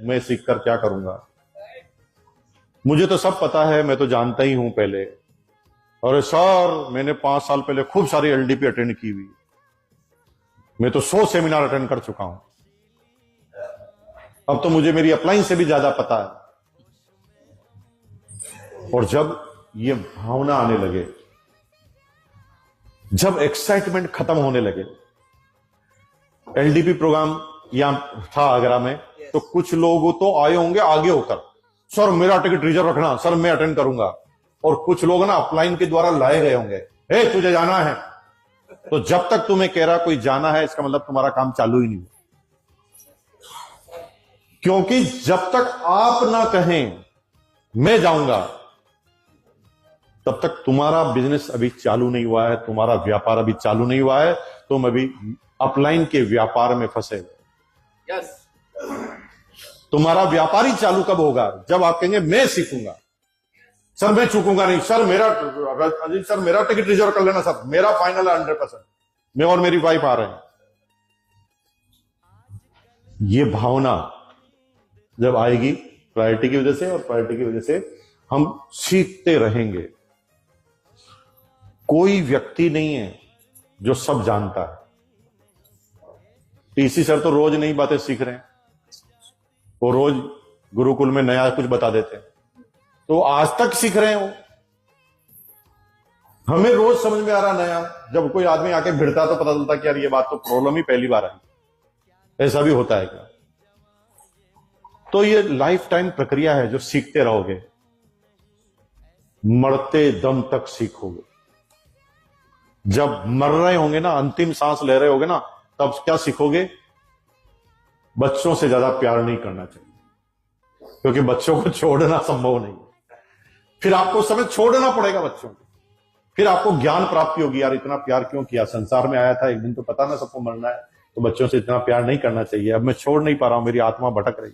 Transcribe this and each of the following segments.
मैं सीख कर क्या करूंगा, मुझे तो सब पता है, मैं तो जानता ही हूं पहले। और सर मैंने 5 साल पहले खूब सारी एलडीपी अटेंड की हुई, मैं तो 100 सेमिनार अटेंड कर चुका हूं, अब तो मुझे मेरी अपलाइन से भी ज्यादा पता है। और जब ये भावना आने लगे, जब एक्साइटमेंट खत्म होने लगे, एलडीपी प्रोग्राम यहां था आगरा में, तो कुछ लोग तो आए होंगे आगे होकर, सर मेरा टिकट रिजर्व रखना, सर मैं अटेंड करूंगा। और कुछ लोग ना अपलाइन के द्वारा लाए गए होंगे, हे तुझे जाना है। तो जब तक तुम्हें कह रहा कोई जाना है, इसका मतलब तुम्हारा काम चालू ही नहीं, क्योंकि जब तक आप ना कहें मैं जाऊंगा, तब तक तुम्हारा बिजनेस अभी चालू नहीं हुआ है, तुम्हारा व्यापार अभी चालू नहीं हुआ है, तुम अभी अपलाइन के व्यापार में फंसे हो। यस। तुम्हारा व्यापार ही चालू कब होगा? जब आप कहेंगे मैं सीखूंगा, सर मैं चूकूंगा नहीं, सर मेरा टिकट रिजर्व कर लेना, सर मेरा फाइनल है 100%, मैं और मेरी वाइफ आ रहे हैं। ये भावना जब आएगी प्रायोरिटी की वजह से, और प्रायोरिटी की वजह से हम सीखते रहेंगे। कोई व्यक्ति नहीं है जो सब जानता है। टीसी सर तो रोज नई बातें सीख रहे हैं, वो रोज गुरुकुल में नया कुछ बता देते हैं, तो आज तक सीख रहे हैं वो। हमें रोज समझ में आ रहा नया, जब कोई आदमी आके भिड़ता तो पता चलता कि यार ये बात तो प्रॉब्लम ही पहली बार आई। ऐसा भी होता है क्या? तो ये लाइफ टाइम प्रक्रिया है जो सीखते रहोगे, मरते दम तक सीखोगे। जब मर रहे होंगे ना, अंतिम सांस ले रहे होगे ना, तब क्या सीखोगे? बच्चों से ज्यादा प्यार नहीं करना चाहिए, क्योंकि बच्चों को छोड़ना संभव नहीं। फिर आपको समय छोड़ना पड़ेगा बच्चों को, फिर आपको ज्ञान प्राप्ति होगी, यार इतना प्यार क्यों किया, संसार में आया था एक दिन तो पता ना सबको मरना है, तो बच्चों से इतना प्यार नहीं करना चाहिए, अब मैं छोड़ नहीं पा रहा हूं, मेरी आत्मा भटक रही।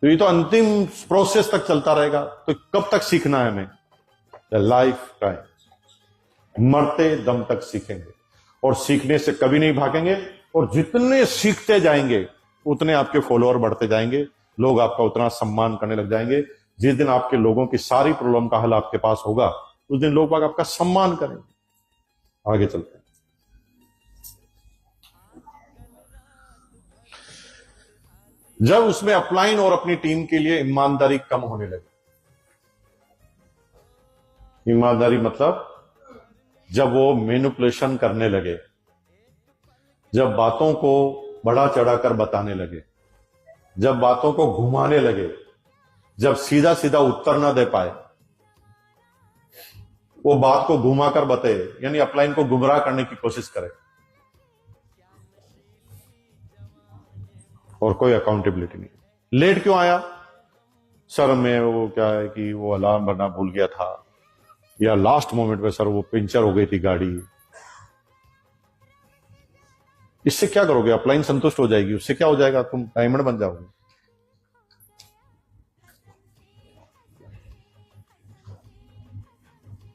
तो ये तो अंतिम प्रोसेस तक चलता रहेगा। तो कब तक सीखना है हमें? लाइफ टाइम, मरते दम तक सीखेंगे, और सीखने से कभी नहीं भागेंगे। और जितने सीखते जाएंगे उतने आपके फॉलोअर बढ़ते जाएंगे, लोग आपका उतना सम्मान करने लग जाएंगे। जिस दिन आपके लोगों की सारी प्रॉब्लम का हल आपके पास होगा, उस दिन लोग आपका सम्मान करेंगे। आगे चलते हैं। जब उसमें अपलाइन और अपनी टीम के लिए ईमानदारी कम होने लगी, ईमानदारी मतलब जब वो मैनिपुलेशन करने लगे, जब बातों को बढ़ा चढ़ाकर बताने लगे, जब बातों को घुमाने लगे, जब सीधा सीधा उत्तर ना दे पाए, वो बात को घुमाकर बताए, यानी अपलाइन को गुमराह करने की कोशिश करे, और कोई अकाउंटेबिलिटी नहीं। लेट क्यों आया? सर मैं वो क्या है कि वो अलार्म भरना भूल गया था, या लास्ट मोमेंट में सर वो पंचर हो गई थी गाड़ी। इससे क्या करोगे? अपलाइन संतुष्ट हो जाएगी, उससे क्या हो जाएगा? तुम डायमंड बन जाओगे।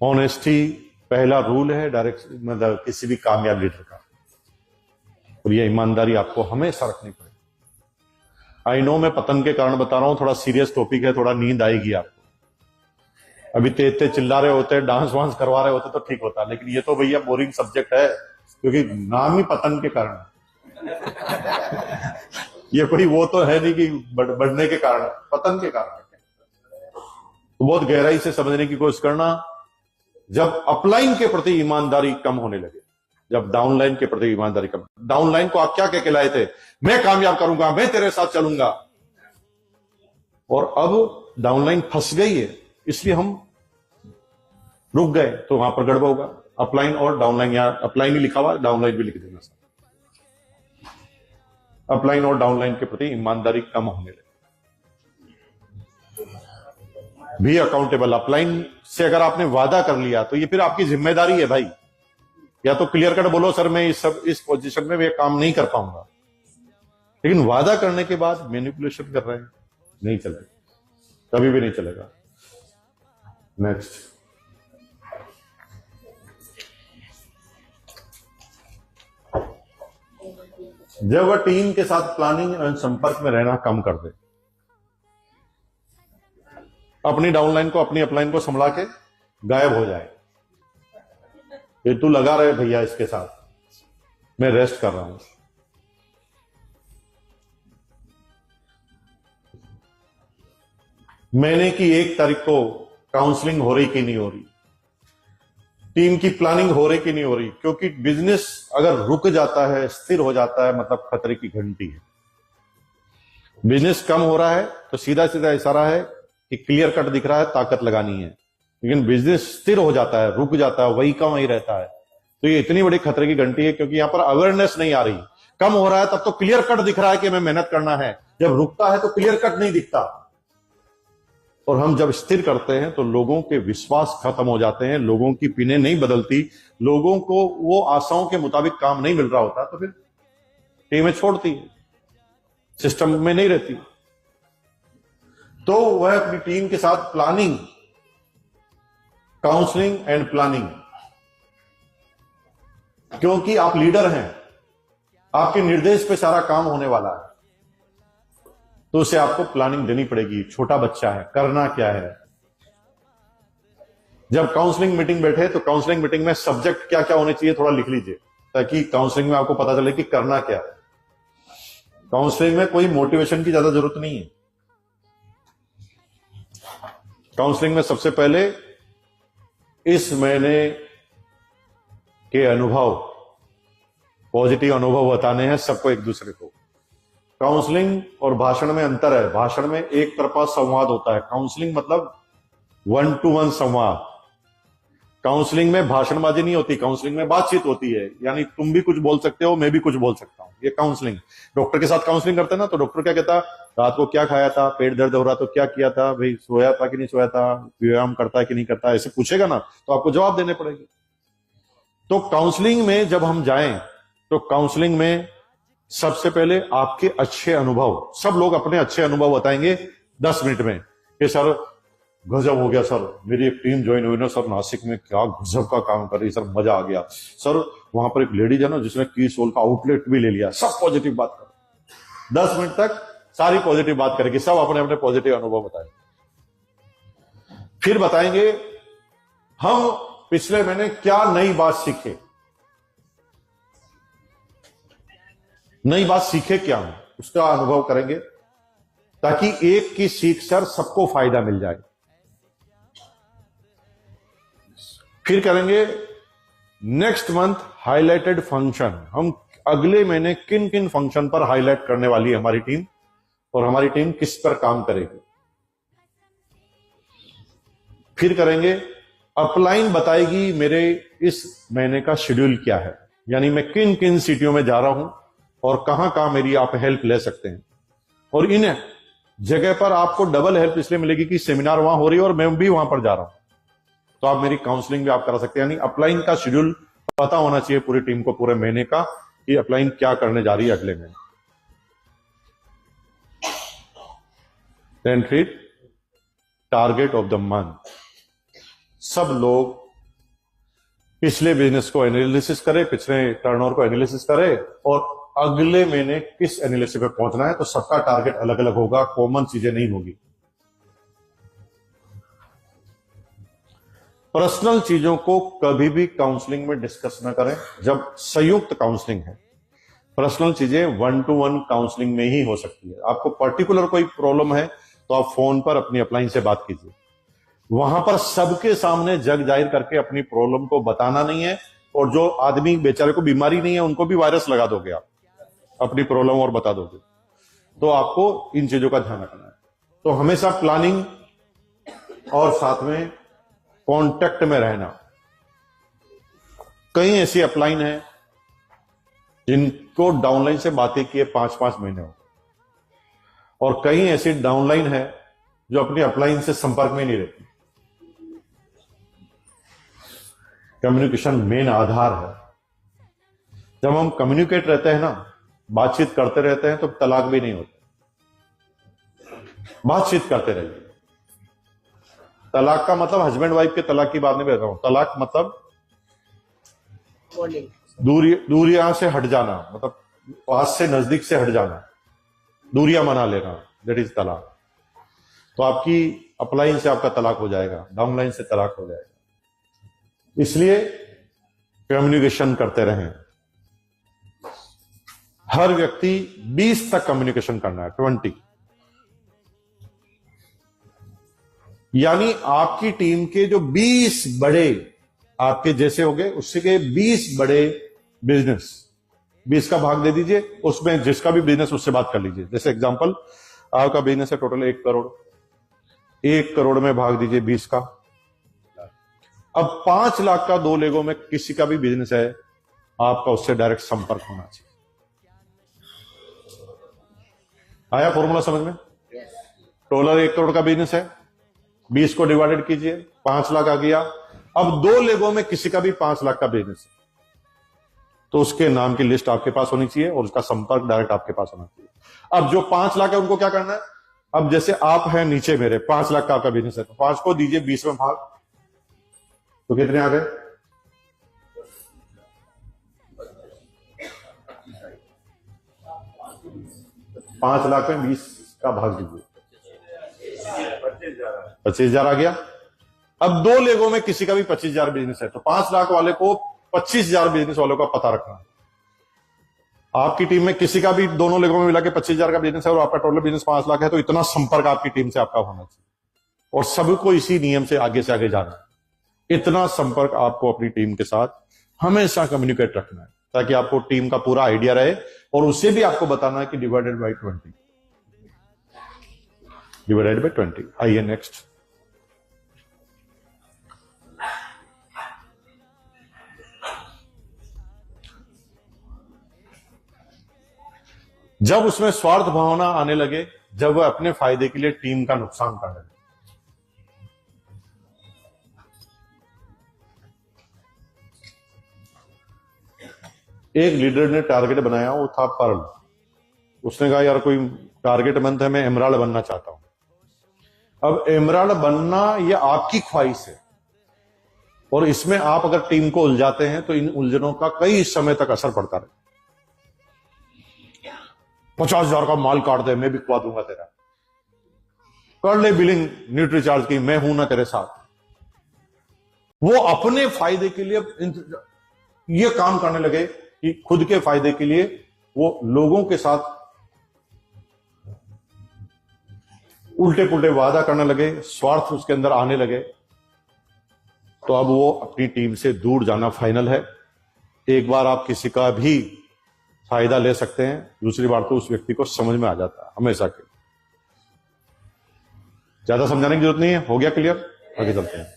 ऑनेस्टी पहला रूल है डायरेक्ट, मतलब किसी भी कामयाब लीडर का, और ये ईमानदारी आपको हमेशा रखनी पड़ेगी। आई नो मैं पतन के कारण बता रहा हूं, थोड़ा सीरियस टॉपिक है, थोड़ा नींद आएगी आपको। अभी तेज तेज चिल्ला रहे होते, डांस वांस करवा रहे होते तो ठीक होता, लेकिन ये तो भैया बोरिंग सब्जेक्ट है, क्योंकि नाम ही पतन के कारण ये कोई वो तो है नहीं कि बढ़ने के कारण, पतन के कारण। तो बहुत गहराई से समझने की कोशिश करना। जब अपलाइन के प्रति ईमानदारी कम होने लगे, जब डाउनलाइन के प्रति ईमानदारी कम, डाउनलाइन को आप क्या कह के लाए थे? मैं कामयाब करूंगा, मैं तेरे साथ चलूंगा। और अब डाउनलाइन फंस गई है, इसलिए हम रुक गए, तो वहां पर गड़बड़ होगा। अपलाइन और डाउनलाइन, यहां अपलाइन ही लिखा हुआ, डाउनलाइन भी लिख देना सर। अपलाइन और डाउनलाइन के प्रति ईमानदारी कम होने लगी। भी अकाउंटेबल, अपलाइन से अगर आपने वादा कर लिया तो ये फिर आपकी जिम्मेदारी है भाई। या तो क्लियर कट बोलो सर मैं इस पोजीशन में ये काम नहीं कर पाऊंगा, लेकिन वादा करने के बाद मैनिपुलेशन कर रहे हैं, नहीं चलेगा, कभी भी नहीं चलेगा। नेक्स्ट। जब वह टीम के साथ प्लानिंग एंड संपर्क में रहना कम कर दे, अपनी डाउनलाइन को अपनी अपलाइन को संभला के गायब हो जाए, ये तू लगा रहे भैया इसके साथ, मैं रेस्ट कर रहा हूं। महीने की 1 तारीख को काउंसलिंग हो रही कि नहीं हो रही, टीम की प्लानिंग हो रही कि नहीं हो रही, क्योंकि बिजनेस अगर रुक जाता है, स्थिर हो जाता है, मतलब खतरे की घंटी है। बिजनेस कम हो रहा है तो सीधा सीधा इशारा है कि क्लियर कट दिख रहा है, ताकत लगानी है। लेकिन बिजनेस स्थिर हो जाता है, रुक जाता है, वही का वही रहता है, तो ये इतनी बड़ी खतरे की घंटी है, क्योंकि यहां पर अवेयरनेस नहीं आ रही। कम हो रहा है तब तो क्लियर कट दिख रहा है कि हमें मेहनत करना है, जब रुकता है तो क्लियर कट नहीं दिखता। और हम जब स्थिर करते हैं तो लोगों के विश्वास खत्म हो जाते हैं, लोगों की पिनें नहीं बदलती, लोगों को वो आशाओं के मुताबिक काम नहीं मिल रहा होता, तो फिर टीमें छोड़ती है, सिस्टम में नहीं रहती। तो वह अपनी टीम के साथ प्लानिंग, काउंसलिंग एंड प्लानिंग, क्योंकि आप लीडर हैं, आपके निर्देश पे सारा काम होने वाला है, तो उसे आपको प्लानिंग देनी पड़ेगी। छोटा बच्चा है, करना क्या है। जब काउंसलिंग मीटिंग बैठे तो काउंसलिंग मीटिंग में सब्जेक्ट क्या क्या होने चाहिए थोड़ा लिख लीजिए, ताकि काउंसलिंग में आपको पता चले कि करना क्या है। काउंसलिंग में कोई मोटिवेशन की ज्यादा जरूरत नहीं है। काउंसलिंग में सबसे पहले इस महीने के अनुभव, पॉजिटिव अनुभव बताने हैं सबको, एक दूसरे को। काउंसलिंग और भाषण में अंतर है। भाषण में एक तरफा संवाद होता है, काउंसलिंग मतलब 1 to 1 संवाद। काउंसलिंग में भाषणबाजी नहीं होती, काउंसलिंग में बातचीत होती है, यानी तुम भी कुछ बोल सकते हो, मैं भी कुछ बोल सकता हूं, ये काउंसलिंग। डॉक्टर के साथ काउंसलिंग करते हैं ना, तो डॉक्टर क्या कहता, रात को क्या खाया था, पेट दर्द हो रहा तो क्या किया था, भाई सोया था कि नहीं सोया था, व्यायाम करता है कि नहीं करता, ऐसे पूछेगा ना, तो आपको जवाब देने पड़ेंगे। तो काउंसलिंग में जब हम जाएं तो काउंसलिंग में सबसे पहले आपके अच्छे अनुभव, सब लोग अपने अच्छे अनुभव बताएंगे 10 मिनट में कि सर गजब हो गया सर, मेरी एक टीम ज्वाइन हुई ना सर नासिक में, क्या गजब का काम कर रही सर, मजा आ गया सर, वहां पर एक लेडीज है ना जिसने की सोल का आउटलेट भी ले लिया। सब पॉजिटिव बात कर, 10 मिनट तक सारी पॉजिटिव बात करेगी, सब अपने अपने पॉजिटिव अनुभव बताएंगे। फिर बताएंगे हम पिछले महीने क्या नई बात सीखे, नई बात सीखे क्या हम, उसका अनुभव करेंगे, ताकि एक की सीख सर सबको फायदा मिल जाए। फिर करेंगे नेक्स्ट मंथ हाईलाइटेड फंक्शन, हम अगले महीने किन किन फंक्शन पर हाईलाइट करने वाली है हमारी टीम, और हमारी टीम किस पर काम करेगी। फिर करेंगे अपलाइन बताएगी मेरे इस महीने का शेड्यूल क्या है, यानी मैं किन किन सिटियों में जा रहा हूं और कहां कहां मेरी आप हेल्प ले सकते हैं। और इन जगह पर आपको डबल हेल्प इसलिए मिलेगी कि सेमिनार वहां हो रही है और मैं भी वहां पर जा रहा हूं, तो आप मेरी काउंसलिंग भी आप करा सकते हैं। यानी अपलाइन का शेड्यूल पता होना चाहिए पूरी टीम को, पूरे महीने का, कि अपलाइन क्या करने जा रही है अगले महीने। देन फिर टारगेट ऑफ द मंथ, सब लोग पिछले बिजनेस को एनालिसिस करे, पिछले टर्नओवर को एनालिसिस करे, और अगले महीने किस एनालिसिस पे पहुंचना है। तो सबका टारगेट अलग अलग होगा, कॉमन चीजें नहीं होगी। पर्सनल चीजों को कभी भी काउंसलिंग में डिस्कस ना करें जब संयुक्त काउंसलिंग है। पर्सनल चीजें 1 to 1 काउंसलिंग में ही हो सकती है। आपको पर्टिकुलर कोई प्रॉब्लम है तो आप फोन पर अपनी अपलाइन से बात कीजिए, वहां पर सबके सामने जग जाहिर करके अपनी प्रॉब्लम को बताना नहीं है। और जो आदमी बेचारे को बीमारी नहीं है उनको भी वायरस लगा दोगे आप, अपनी प्रॉब्लम और बता दोगे। तो आपको इन चीजों का ध्यान रखना है। तो हमेशा प्लानिंग और साथ में कांटेक्ट में रहना। कई ऐसी अपलाइन है जिनको डाउनलाइन से बातें किए 5-5 महीने हो, और कई ऐसी डाउनलाइन है जो अपनी अपलाइन से संपर्क में नहीं रहती। कम्युनिकेशन मेन आधार है। जब हम कम्युनिकेट रहते हैं ना, बातचीत करते रहते हैं, तो तलाक भी नहीं होते। बातचीत करते रहिए। तलाक का मतलब हस्बैंड वाइफ के तलाक की बात नहीं कर रहा हूं, तलाक मतलब दूरियां से हट जाना, मतलब पास से नजदीक से हट जाना, दूरियां बना लेना, दैट इज तलाक। तो आपकी अपलाइन से आपका तलाक हो जाएगा, डाउनलाइन से तलाक हो जाएगा। इसलिए कम्युनिकेशन करते रहें। हर व्यक्ति 20 तक कम्युनिकेशन करना है, 20। यानी आपकी टीम के जो 20 बड़े आपके जैसे हो गए, उससे के 20 बड़े बिजनेस, 20 का भाग दे दीजिए, उसमें जिसका भी बिजनेस उससे बात कर लीजिए। जैसे एग्जांपल, आपका बिजनेस है टोटल 1 करोड़, 1 करोड़ में भाग दीजिए 20 का। अब 5 लाख का 2 लोगों में किसी का भी बिजनेस है, आपका उससे डायरेक्ट संपर्क होना चाहिए। आया फॉर्मूला समझ में? टोटल 1 करोड़ का बिजनेस है, 20 को डिवाइडेड कीजिए, 5 लाख आ गया। अब 2 लोगों में किसी का भी 5 लाख का बिजनेस है, तो उसके नाम की लिस्ट आपके पास होनी चाहिए और उसका संपर्क डायरेक्ट आपके पास होना चाहिए। अब जो 5 लाख है उनको क्या करना है? अब जैसे आप हैं नीचे मेरे, 5 लाख का आपका बिजनेस है, तो 5 को दीजिए 20 में भाग, तो कितने आ गए? 5 लाख में 20 का भाग दीजिए, 25,000 आ गया। अब 2 लोगों में किसी का भी 25,000 बिजनेस है, तो 5 लाख वाले को 25,000 बिजनेस वालों का पता रखना। आपकी टीम में किसी का भी दोनों लोगों में मिला के 25,000 का बिजनेस है और आपका टोटल बिजनेस 5 लाख है, तो इतना संपर्क आपकी टीम से आपका होना चाहिए और सबको इसी नियम से आगे जाना है। इतना संपर्क आपको अपनी टीम के साथ हमेशा कम्युनिकेट रखना है, ताकि आपको टीम का पूरा आइडिया रहे और उसे भी आपको बताना है कि डिवाइडेड बाई 20, डिवाइडेड बाई 20। आइए नेक्स्ट। जब उसमें स्वार्थ भावना आने लगे, जब वह अपने फायदे के लिए टीम का नुकसान करने लगे। एक लीडर ने टारगेट बनाया, वो था पर्ल। उसने कहा यार कोई टारगेट मंथ है, मैं एमराल्ड बनना चाहता हूं। अब एमराल्ड बनना ये आपकी ख्वाहिश है और इसमें आप अगर टीम को उलझाते हैं तो इन उलझनों का कई समय तक असर पड़ता रहे। 50,000 का माल काट दे, मैं बिकवा दूंगा तेरा, कर ले बिलिंग न्यूट्री चार्ज की, मैं हूं ना तेरे साथ। वो अपने फायदे के लिए ये काम करने लगे कि खुद के फायदे के लिए वो लोगों के साथ उल्टे पुल्टे वादा करने लगे, स्वार्थ उसके अंदर आने लगे। तो अब वो अपनी टीम से दूर जाना फाइनल है। एक बार आप किसी का भी फायदा ले सकते हैं, दूसरी बार तो उस व्यक्ति को समझ में आ जाता है हमेशा के। ज्यादा समझाने की जरूरत नहीं है, हो गया क्लियर? आगे चलते हैं।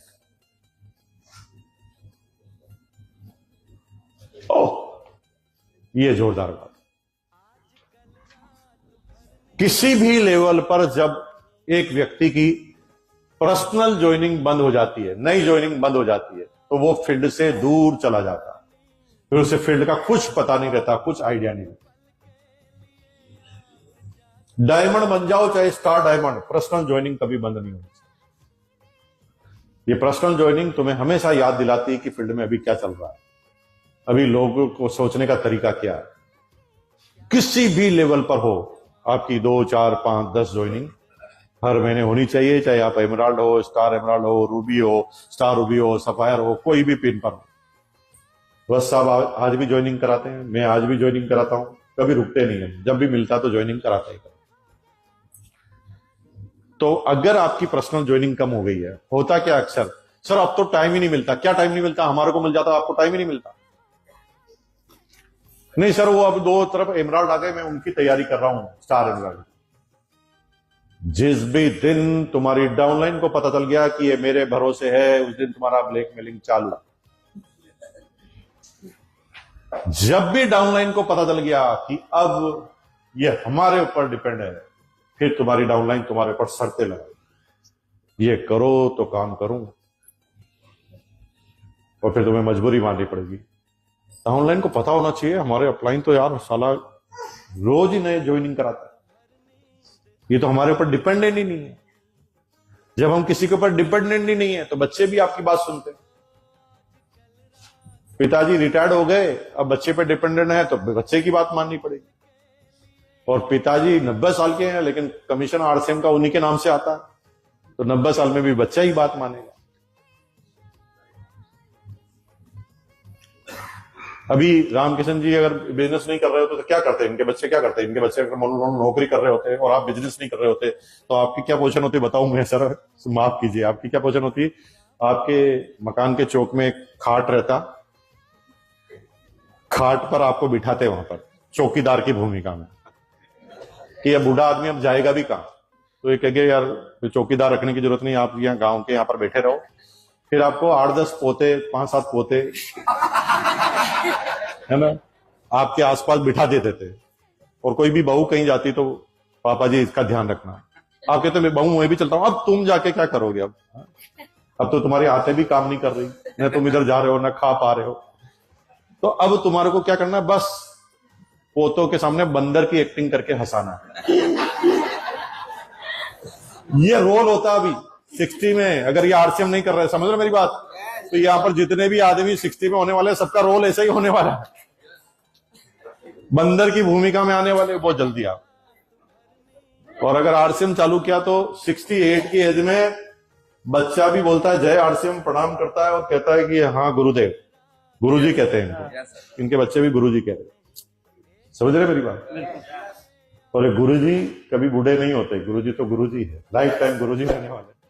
ओह, ये जोरदार बात। किसी भी लेवल पर जब एक व्यक्ति की पर्सनल ज्वाइनिंग बंद हो जाती है, नई ज्वाइनिंग बंद हो जाती है, तो वो फील्ड से दूर चला जाता है। फिर उसे फील्ड का कुछ पता नहीं रहता, कुछ आइडिया नहीं रहता। डायमंड बन जाओ चाहे स्टार डायमंड, पर्सनल ज्वाइनिंग कभी बंद नहीं होनी चाहिए। ये पर्सनल ज्वाइनिंग तुम्हें हमेशा याद दिलाती है कि फील्ड में अभी क्या चल रहा है, अभी लोगों को सोचने का तरीका क्या है। किसी भी लेवल पर हो, आपकी 2, 4, 5, 10 ज्वाइनिंग हर महीने होनी चाहिए, चाहे आप एमराल्ड हो, स्टार एमराल्ड हो, रूबी हो, स्टार रूबी हो, सफायर हो, कोई भी पिन पर हो। बस साहब आज भी ज्वाइनिंग कराते हैं, मैं आज भी ज्वाइनिंग कराता हूं, कभी रुकते नहीं है, जब भी मिलता तो ज्वाइनिंग कराते ही। तो अगर आपकी पर्सनल ज्वाइनिंग कम हो गई है, होता क्या अक्सर, सर अब तो टाइम ही नहीं मिलता। क्या टाइम नहीं मिलता? हमारे को मिल जाता, आपको टाइम ही नहीं मिलता। नहीं सर, वो अब 2 तरफ एमराल्ड आ गए, मैं उनकी तैयारी कर रहा हूं, स्टार एमराल्ड। जिस भी दिन तुम्हारी डाउनलाइन को पता चल गया कि ये मेरे भरोसे है, उस दिन तुम्हारा ब्लैकमेलिंग चालू। जब भी डाउनलाइन को पता चल गया कि अब ये हमारे ऊपर डिपेंड है, फिर तुम्हारी डाउनलाइन तुम्हारे ऊपर शर्तें लगाएगी, ये करो तो काम करूं, और फिर तुम्हें मजबूरी माननी पड़ेगी। डाउनलाइन को पता होना चाहिए हमारे अपलाइन तो यार साला रोज ही नए ज्वाइनिंग कराता है, ये तो हमारे ऊपर डिपेंडेंट ही नहीं है। जब हम किसी के ऊपर डिपेंडेंट ही नहीं है तो बच्चे भी आपकी बात सुनते हैं। पिताजी रिटायर्ड हो गए, अब बच्चे पे डिपेंडेंट है तो बच्चे की बात माननी पड़ेगी। और पिताजी 90 साल के हैं लेकिन कमीशन आरसीएम का उन्हीं के नाम से आता है, तो 90 साल में भी बच्चा ही बात मानेगा। अभी रामकिशन जी अगर बिजनेस नहीं कर रहे होते तो क्या करते हैं, इनके बच्चे क्या करते हैं? इनके बच्चे अगर नौकरी कर रहे होते और आप बिजनेस नहीं कर रहे होते तो आपकी क्या पोजीशन होती बताऊं मैं सर? माफ कीजिए, आपकी क्या पोजीशन होती? आपके मकान के चौक में एक खाट रहता, खाट पर आपको बिठाते वहां पर चौकीदार की भूमिका में कि यह बूढ़ा आदमी अब जाएगा भी कहां, तो ये कहेंगे यार चौकीदार रखने की जरूरत नहीं, आप यहाँ गांव के यहाँ पर बैठे रहो। फिर आपको 8-10 पोते, 5-7 पोते है ना आपके आसपास बिठा देते थे। और कोई भी बहू कहीं जाती तो पापा जी इसका ध्यान रखना। आप कहते मैं बहू मैं भी चलता हूं, अब तुम जाके क्या करोगे? अब तो तुम्हारी आंतें भी काम नहीं कर रही, न तुम इधर जा रहे हो न खा पा रहे हो, तो अब तुम्हारे को क्या करना है? बस पोतों के सामने बंदर की एक्टिंग करके हंसाना है। ये रोल होता अभी 60 में, अगर ये आरसीएम नहीं कर रहे, समझ रहे मेरी बात? तो यहां पर जितने भी आदमी 60 में होने वाले सबका रोल ऐसा ही होने वाला है, बंदर की भूमिका में आने वाले बहुत जल्दी आप। और अगर आरसीएम चालू किया तो 68 की एज में बच्चा भी बोलता है जय आरसीएम, प्रणाम करता है और कहता है कि हाँ गुरुदेव, गुरुजी कहते हैं इनको, इनके बच्चे भी गुरुजी कहते हैं। समझ रहे मेरी बात? और गुरुजी कभी बूढ़े नहीं होते, गुरुजी तो गुरुजी है, लाइफ टाइम गुरुजी रहने वाले।